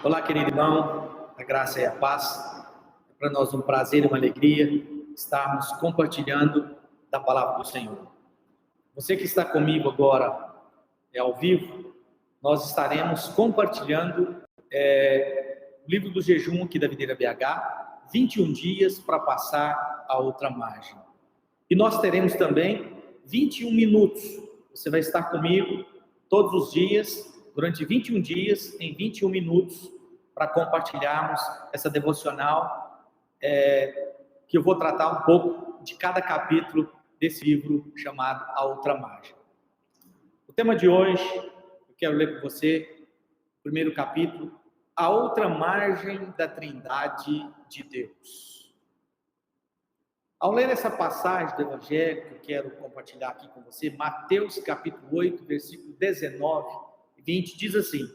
Olá, querido irmão, a graça e a paz. É para nós um prazer e uma alegria estarmos compartilhando da palavra do Senhor. Você que está comigo agora ao vivo, nós estaremos compartilhando o livro do jejum aqui da Videira BH, 21 dias para passar a outra margem. E nós teremos também 21 minutos. Você vai estar comigo todos os dias, durante 21 dias, em 21 minutos, para compartilharmos essa devocional, que eu vou tratar um pouco de cada capítulo desse livro chamado A Outra Margem. O tema de hoje, eu quero ler com você, o primeiro capítulo, A Outra Margem da Trindade de Deus. Ao ler essa passagem do Evangelho, que eu quero compartilhar aqui com você, Mateus capítulo 8, versículo 19 e 20, diz assim: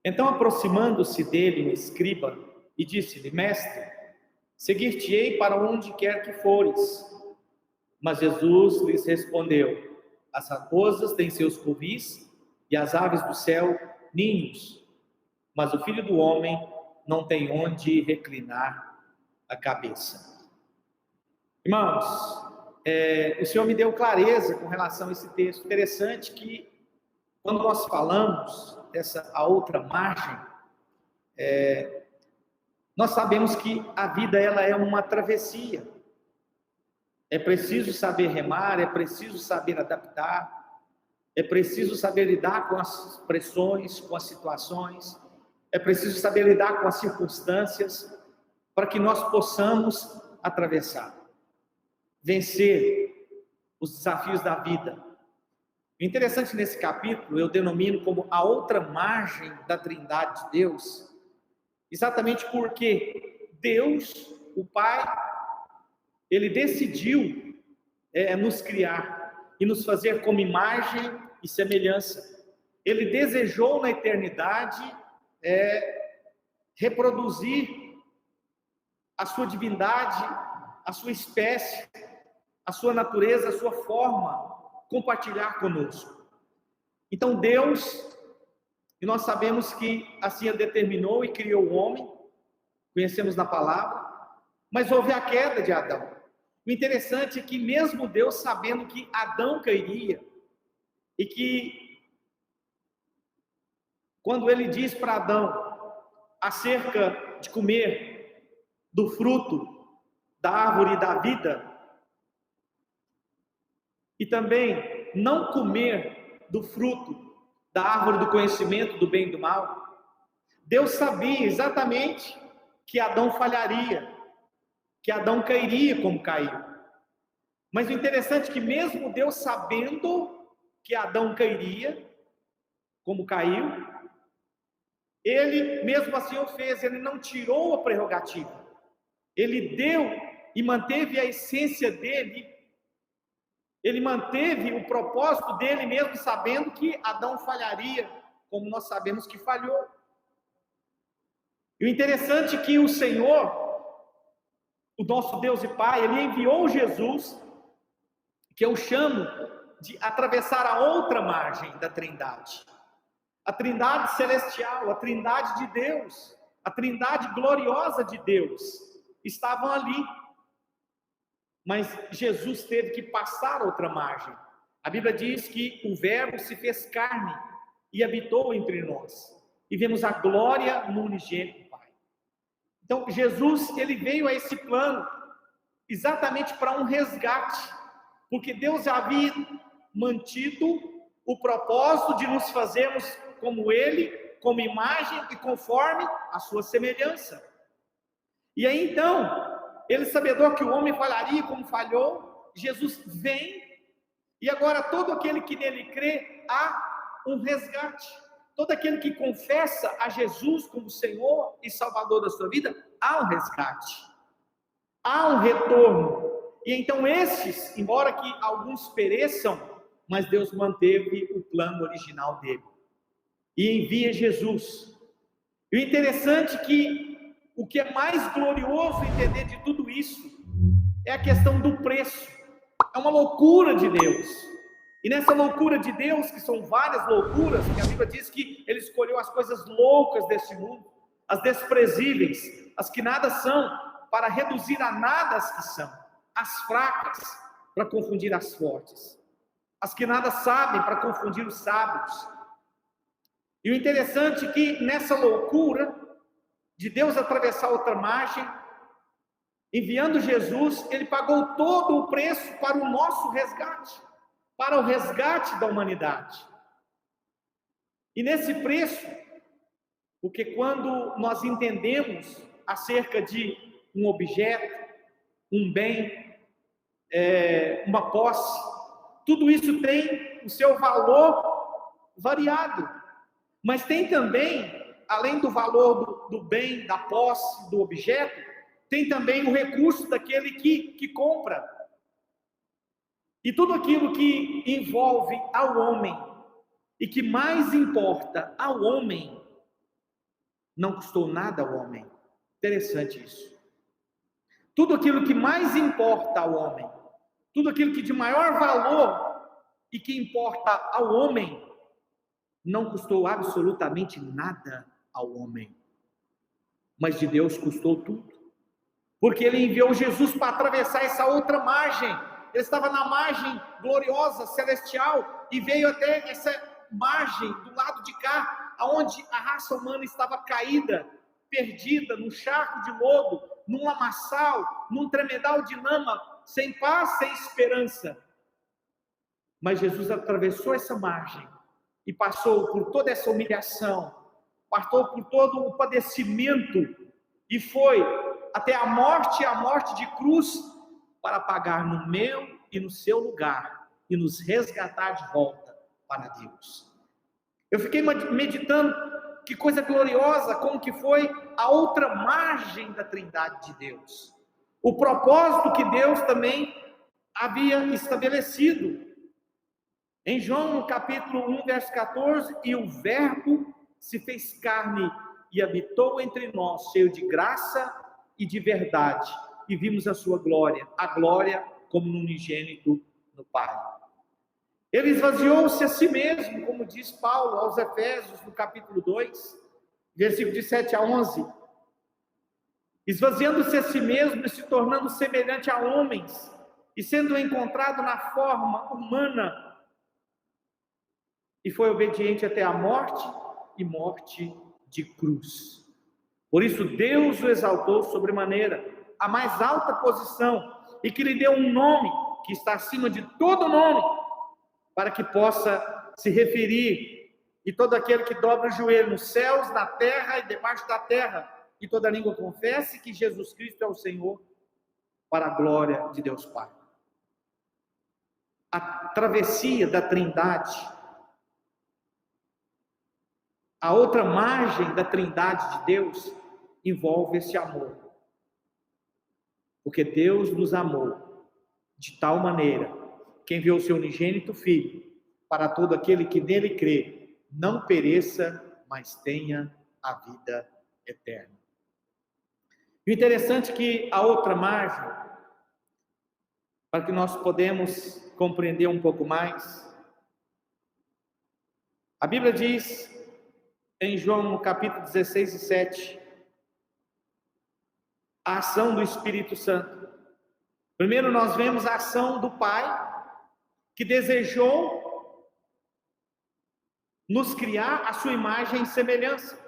Então, aproximando-se dele um escriba, e disse-lhe: Mestre, seguir-te-ei para onde quer que fores. Mas Jesus lhes respondeu: As raposas têm seus covis, e as aves do céu ninhos, mas o Filho do Homem não tem onde reclinar a cabeça. Irmãos, o Senhor me deu clareza com relação a esse texto. Interessante que, quando nós falamos dessa a outra margem, nós sabemos que a vida ela é uma travessia. É preciso saber remar, é preciso saber adaptar, é preciso saber lidar com as pressões, com as situações, é preciso saber lidar com as circunstâncias, para que nós possamos atravessar, vencer os desafios da vida. O interessante nesse capítulo, eu denomino como a outra margem da Trindade de Deus, exatamente porque Deus, o Pai, Ele decidiu nos criar e nos fazer como imagem e semelhança. Ele desejou na eternidade reproduzir a sua divindade, a sua espécie, a sua natureza, a sua forma, compartilhar conosco. Então Deus, e nós sabemos que assim Ele determinou e criou o homem, conhecemos na palavra, mas houve a queda de Adão. O interessante é que mesmo Deus, sabendo que Adão cairia, e que quando Ele diz para Adão acerca de comer do fruto da árvore da vida, e também não comer do fruto da árvore do conhecimento do bem e do mal, Deus sabia exatamente que Adão falharia, que Adão cairia como caiu. Mas o interessante é que mesmo Deus sabendo que Adão cairia como caiu, Ele mesmo assim o fez, Ele não tirou a prerrogativa. Ele deu e manteve a essência dele, ele manteve o propósito dele, mesmo sabendo que Adão falharia, como nós sabemos que falhou. E o interessante é que o Senhor, o nosso Deus e Pai, Ele enviou Jesus, que eu chamo de atravessar a outra margem da Trindade. A Trindade celestial, a Trindade de Deus, a Trindade gloriosa de Deus, estavam ali, mas Jesus teve que passar outra margem. A Bíblia diz que o Verbo se fez carne e habitou entre nós, e vemos a glória no unigênito Pai. Então Jesus, Ele veio a esse plano exatamente para um resgate, porque Deus havia mantido o propósito de nos fazermos como Ele, como imagem e conforme a sua semelhança. E aí então, Ele sabedor que o homem falharia como falhou, Jesus vem, e agora todo aquele que nele crê, há um resgate. Todo aquele que confessa a Jesus como Senhor e Salvador da sua vida, há um resgate, há um retorno. E então esses, embora que alguns pereçam, mas Deus manteve o plano original dele, e envia Jesus. E o interessante é que o que é mais glorioso entender de tudo isso é a questão do preço. É uma loucura de Deus. E nessa loucura de Deus, que são várias loucuras, que a Bíblia diz que Ele escolheu as coisas loucas deste mundo, as desprezíveis, as que nada são, para reduzir a nada as que são, as fracas, para confundir as fortes, as que nada sabem, para confundir os sábios. E o interessante é que nessa loucura de Deus atravessar outra margem, enviando Jesus, Ele pagou todo o preço para o nosso resgate, para o resgate da humanidade. E nesse preço, porque quando nós entendemos acerca de um objeto, um bem, uma posse, tudo isso tem o seu valor variado, mas tem também, além do valor do bem, da posse, do objeto, tem também o recurso daquele que compra. E tudo aquilo que envolve ao homem e que mais importa ao homem, não custou nada ao homem. Interessante isso. Tudo aquilo que mais importa ao homem, tudo aquilo que de maior valor e que importa ao homem, não custou absolutamente nada ao homem. Mas de Deus custou tudo. Porque Ele enviou Jesus para atravessar essa outra margem. Ele estava na margem gloriosa, celestial, e veio até essa margem do lado de cá, aonde a raça humana estava caída, perdida, num charco de lodo, num lamaçal, num tremedal de lama, sem paz, sem esperança. Mas Jesus atravessou essa margem e passou por toda essa humilhação, passou por todo o padecimento e foi até a morte de cruz, para pagar no meu e no seu lugar e nos resgatar de volta para Deus. Eu fiquei meditando que coisa gloriosa, como que foi a outra margem da Trindade de Deus. O propósito que Deus também havia estabelecido. Em João, no capítulo 1, verso 14, e o Verbo se fez carne e habitou entre nós, cheio de graça e de verdade, e vimos a sua glória, a glória como no unigênito do Pai. Ele esvaziou-se a si mesmo, como diz Paulo aos Efésios, no capítulo 2, versículo de 7 a 11. Esvaziando-se a si mesmo e se tornando semelhante a homens, e sendo encontrado na forma humana, e foi obediente até a morte, e morte de cruz. Por isso Deus o exaltou sobremaneira, a mais alta posição, e que lhe deu um nome que está acima de todo nome, para que possa se referir, e todo aquele que dobra o joelho nos céus, na terra e debaixo da terra, e toda língua confesse que Jesus Cristo é o Senhor, para a glória de Deus Pai. A travessia da Trindade, a outra margem da Trindade de Deus, envolve esse amor. Porque Deus nos amou de tal maneira que enviou o seu unigênito Filho, para todo aquele que nele crê, não pereça, mas tenha a vida eterna. E o interessante é que a outra margem, para que nós podemos compreender um pouco mais, a Bíblia diz em João, no capítulo 16 e 7, a ação do Espírito Santo. Primeiro nós vemos a ação do Pai, que desejou nos criar a sua imagem e semelhança.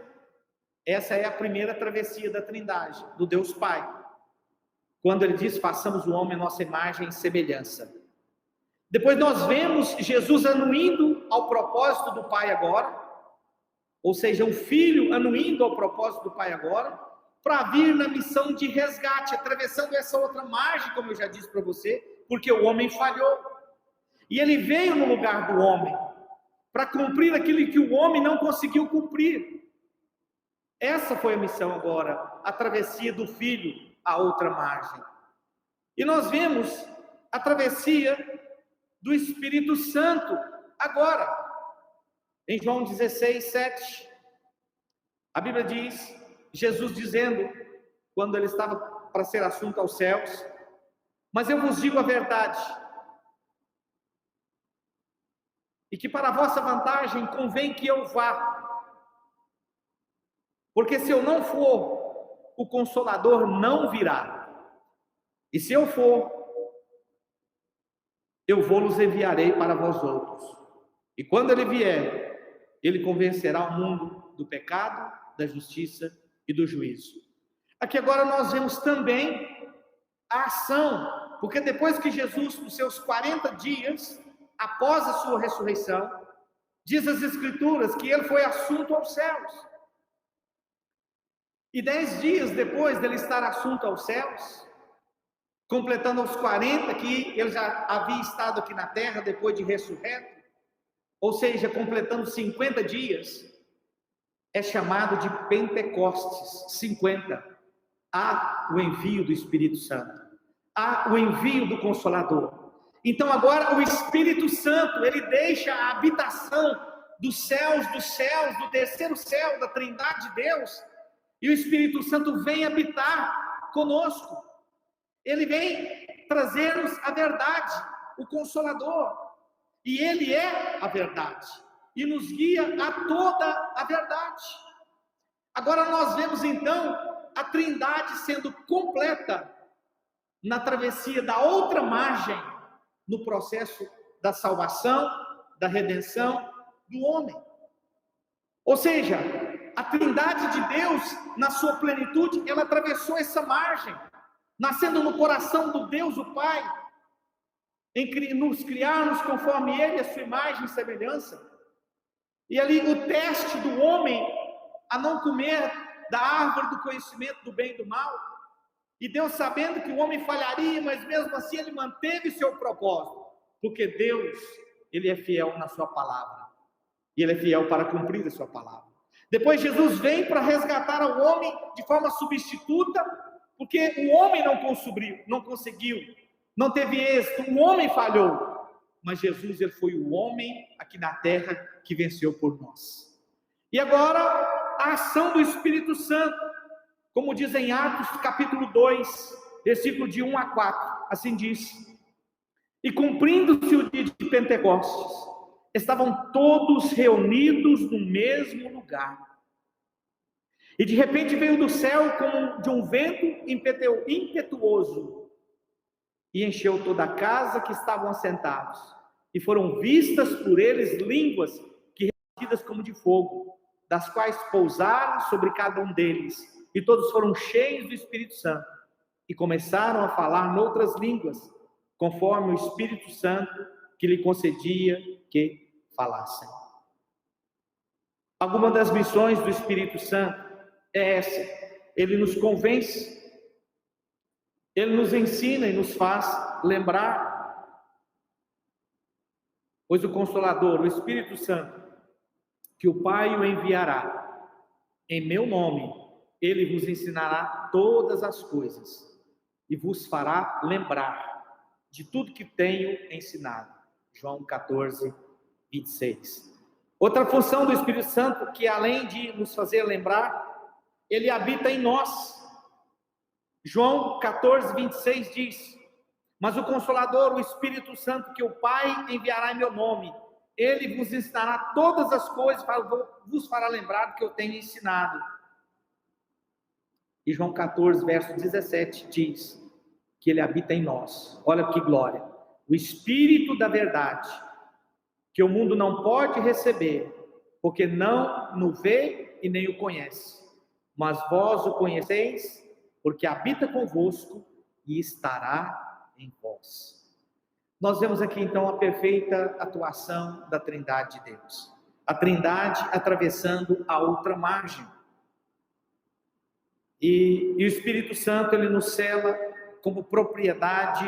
Essa é a primeira travessia da Trindade, do Deus Pai. Quando Ele diz, façamos o homem a nossa imagem e semelhança. Depois nós vemos Jesus anuindo ao propósito do Pai agora, ou seja, o Filho anuindo ao propósito do Pai agora, para vir na missão de resgate, atravessando essa outra margem, como eu já disse para você, porque o homem falhou. E Ele veio no lugar do homem, para cumprir aquilo que o homem não conseguiu cumprir. Essa foi a missão agora, a travessia do Filho à outra margem. E nós vemos a travessia do Espírito Santo agora. Em João 16, 7, a Bíblia diz, Jesus dizendo, quando Ele estava para ser assunto aos céus, mas eu vos digo a verdade, e que para a vossa vantagem convém que eu vá. Porque se eu não for, o Consolador não virá. E se eu for, eu vou-los enviarei para vós outros. E quando ele vier, ele convencerá o mundo do pecado, da justiça e do juízo. Aqui agora nós vemos também a ação, porque depois que Jesus, nos seus 40 dias, após a sua ressurreição, diz as Escrituras que ele foi assunto aos céus. E 10 dias depois dele estar assunto aos céus, completando os 40 que ele já havia estado aqui na terra depois de ressurreto, ou seja, completando 50 dias, é chamado de Pentecostes, 50. Há o envio do Espírito Santo, há o envio do Consolador. Então agora o Espírito Santo, ele deixa a habitação dos céus, do terceiro céu, da Trindade de Deus, e o Espírito Santo vem habitar conosco. Ele vem trazer-nos a verdade, o Consolador. E ele é a verdade. E nos guia a toda a verdade. Agora nós vemos então a Trindade sendo completa na travessia da outra margem, no processo da salvação, da redenção do homem. Ou seja, a Trindade de Deus, na sua plenitude, ela atravessou essa margem, nascendo no coração do Deus, o Pai, em nos criarmos conforme Ele, a sua imagem e semelhança. E ali o teste do homem a não comer da árvore do conhecimento do bem e do mal. E Deus, sabendo que o homem falharia, mas mesmo assim ele manteve seu propósito, porque Deus, ele é fiel na sua palavra, e ele é fiel para cumprir a sua palavra. Depois Jesus vem para resgatar o homem de forma substituta, porque o homem não conseguiu, não teve êxito, o homem falhou. Mas Jesus, ele foi o homem aqui na terra que venceu por nós. E agora, a ação do Espírito Santo, como diz em Atos capítulo 2, versículo de 1 a 4, assim diz: e cumprindo-se o dia de Pentecostes, estavam todos reunidos no mesmo lugar. E de repente veio do céu como de um vento impetuoso, e encheu toda a casa que estavam assentados, e foram vistas por eles línguas que repartidas como de fogo, das quais pousaram sobre cada um deles, e todos foram cheios do Espírito Santo, e começaram a falar noutras línguas, conforme o Espírito Santo que lhe concedia que falassem. Alguma das missões do Espírito Santo é essa: ele nos convence, ele nos ensina e nos faz lembrar, pois o Consolador, o Espírito Santo, que o Pai o enviará em meu nome, ele vos ensinará todas as coisas e vos fará lembrar de tudo que tenho ensinado. João 14, 26. Outra função do Espírito Santo, que além de nos fazer lembrar, ele habita em nós. João 14, 26 diz: mas o Consolador, o Espírito Santo, que o Pai enviará em meu nome, ele vos ensinará todas as coisas, vos fará lembrar do que eu tenho ensinado. E João 14, verso 17 diz que ele habita em nós. Olha que glória! O Espírito da verdade, que o mundo não pode receber, porque não o vê e nem o conhece. Mas vós o conheceis, porque habita convosco e estará em vós. Nós vemos aqui então a perfeita atuação da Trindade de Deus. A Trindade atravessando a outra margem. E o Espírito Santo, ele nos cela como propriedade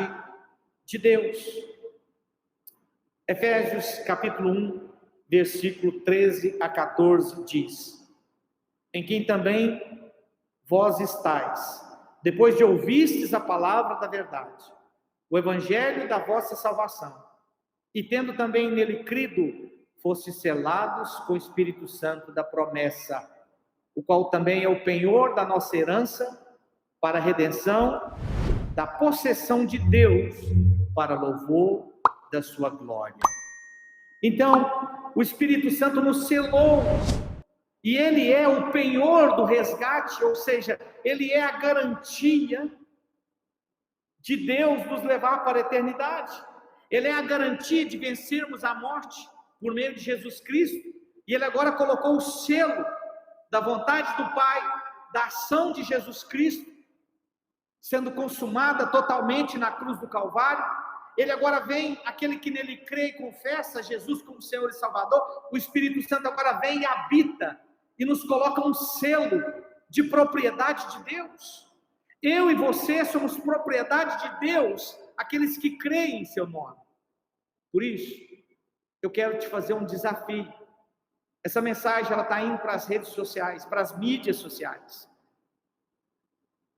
de Deus. Efésios capítulo 1, versículo 13 a 14 diz: em quem também vós estáis, depois de ouvistes a palavra da verdade, o evangelho da vossa salvação, e tendo também nele crido, fostes selados com o Espírito Santo da promessa, o qual também é o penhor da nossa herança, para a redenção da possessão de Deus, para louvor da sua glória. Então, o Espírito Santo nos selou, e ele é o penhor do resgate, ou seja, ele é a garantia de Deus nos levar para a eternidade. Ele é a garantia de vencermos a morte por meio de Jesus Cristo, e ele agora colocou o selo da vontade do Pai, da ação de Jesus Cristo, sendo consumada totalmente na cruz do Calvário. Ele agora vem, aquele que nele crê e confessa Jesus como Senhor e Salvador, o Espírito Santo agora vem e habita, e nos coloca um selo de propriedade de Deus. Eu e você somos propriedade de Deus, aqueles que creem em seu nome. Por isso, eu quero te fazer um desafio. Essa mensagem ela está indo para as redes sociais, para as mídias sociais.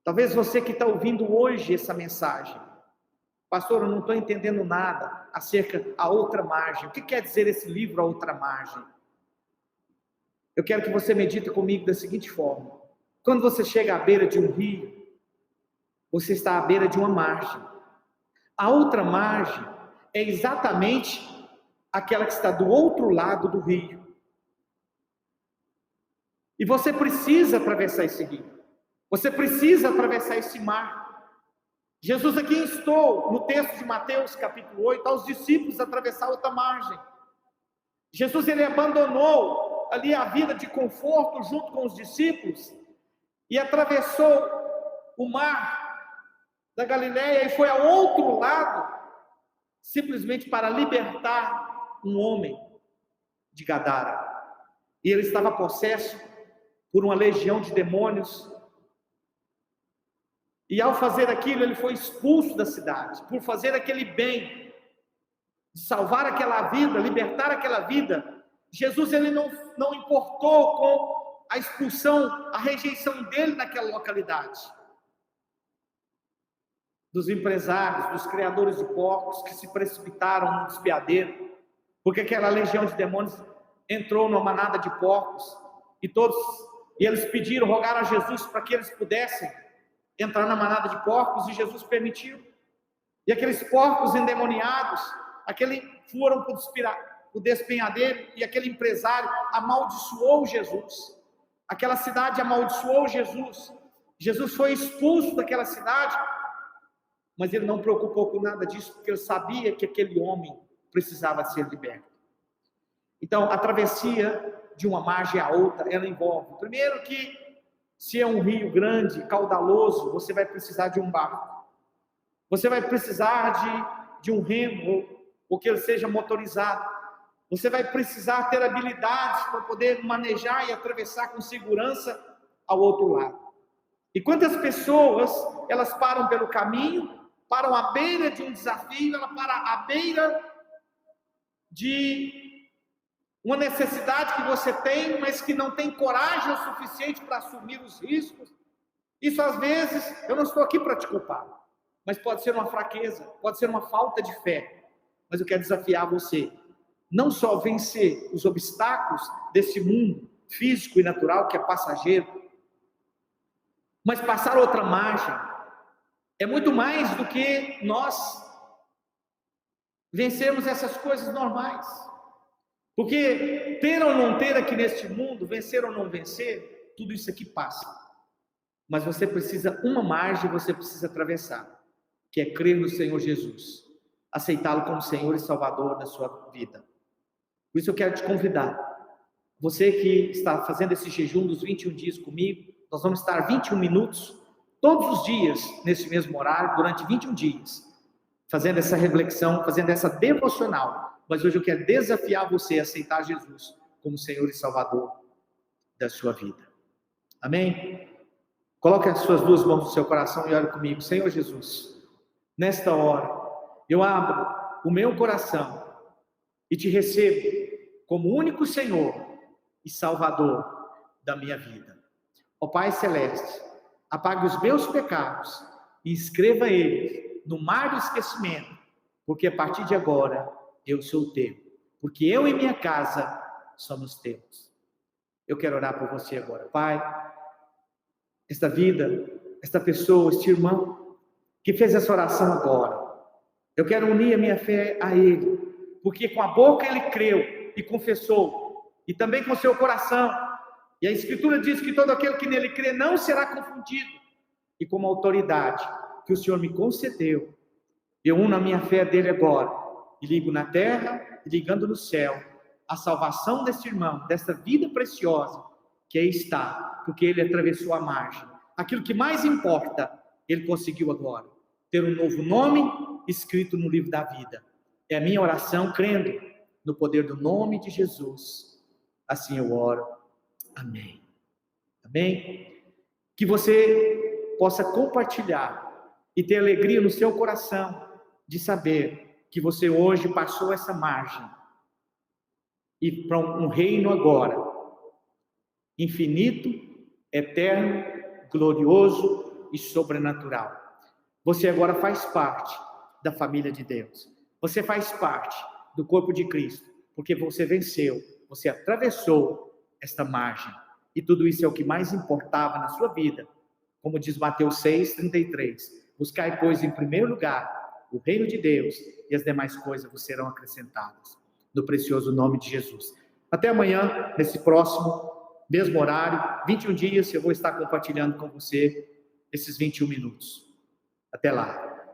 Talvez você que está ouvindo hoje essa mensagem, pastor, eu não estou entendendo nada acerca da outra margem. O que quer dizer esse livro, A Outra Margem? Eu quero que você medite comigo da seguinte forma: quando você chega à beira de um rio, você está à beira de uma margem. A outra margem é exatamente aquela que está do outro lado do rio. E você precisa atravessar esse rio. Você precisa atravessar esse mar. Jesus aqui instou, no texto de Mateus capítulo 8, aos discípulos a atravessar outra margem. Jesus ele abandonou ali a vida de conforto junto com os discípulos e atravessou o mar da Galileia e foi ao outro lado, simplesmente para libertar um homem de Gadara. E ele estava possesso por uma legião de demônios. E ao fazer aquilo, ele foi expulso da cidade. Por fazer aquele bem, de salvar aquela vida, libertar aquela vida, Jesus ele não importou com a expulsão, a rejeição dele naquela localidade. Dos empresários, dos criadores de porcos que se precipitaram no despiadeiro, porque aquela legião de demônios entrou numa manada de porcos, e eles pediram, rogaram a Jesus para que eles pudessem entrar na manada de porcos, e Jesus permitiu. E aqueles porcos endemoniados, foram para o despenhadeiro, e aquele empresário amaldiçoou Jesus. Aquela cidade amaldiçoou Jesus. Jesus foi expulso daquela cidade, mas ele não preocupou com nada disso, porque ele sabia que aquele homem precisava ser liberto. Então, a travessia de uma margem à outra, ela envolve, primeiro que, se é um rio grande, caudaloso, você vai precisar de um barco. Você vai precisar de um remo, ou que ele seja motorizado. Você vai precisar ter habilidades para poder manejar e atravessar com segurança ao outro lado. E quantas pessoas, elas param pelo caminho, param à beira de um desafio, ela para à beira de uma necessidade que você tem, mas que não tem coragem o suficiente para assumir os riscos. Isso às vezes, eu não estou aqui para te culpar, mas pode ser uma fraqueza, pode ser uma falta de fé. Mas eu quero desafiar você, não só vencer os obstáculos desse mundo físico e natural que é passageiro, mas passar outra margem. É muito mais do que nós vencermos essas coisas normais. Porque ter ou não ter aqui neste mundo, vencer ou não vencer, tudo isso aqui passa. Mas você precisa, uma margem você precisa atravessar, que é crer no Senhor Jesus, aceitá-lo como Senhor e Salvador da sua vida. Por isso eu quero te convidar, você que está fazendo esse jejum dos 21 dias comigo, nós vamos estar 21 minutos, todos os dias, nesse mesmo horário, durante 21 dias, fazendo essa reflexão, fazendo essa devocional. Mas hoje eu quero desafiar você a aceitar Jesus como Senhor e Salvador da sua vida. Amém? Coloque as suas duas mãos no seu coração e ore comigo. Senhor Jesus, nesta hora, eu abro o meu coração e te recebo como único Senhor e Salvador da minha vida. Ó Pai Celeste, apague os meus pecados e escreva eles no mar do esquecimento, porque a partir de agora eu sou teu, porque eu e minha casa somos teus. Eu quero orar por você agora. Pai, esta vida, esta pessoa, este irmão que fez essa oração agora, eu quero unir a minha fé a ele, porque com a boca ele creu e confessou, e também com seu coração. E a Escritura diz que todo aquele que nele crê não será confundido. E com a autoridade que o Senhor me concedeu, eu uno a minha fé dele agora, e ligo na terra e ligando no céu, a salvação desse irmão, dessa vida preciosa, que aí está, porque ele atravessou a margem. Aquilo que mais importa, ele conseguiu agora, ter um novo nome escrito no livro da vida. É a minha oração, crendo no poder do nome de Jesus. Assim eu oro. Amém. Amém? Que você possa compartilhar e ter alegria no seu coração de saber que você hoje passou essa margem e para um reino agora infinito, eterno, glorioso e sobrenatural. Você agora faz parte da família de Deus. Você faz parte do corpo de Cristo, porque você venceu, você atravessou esta margem. E tudo isso é o que mais importava na sua vida. Como diz Mateus 6:33, buscai, pois, em primeiro lugar o reino de Deus, e as demais coisas vos serão acrescentadas. No precioso nome de Jesus. Até amanhã, nesse próximo, mesmo horário, 21 dias, eu vou estar compartilhando com você esses 21 minutos. Até lá.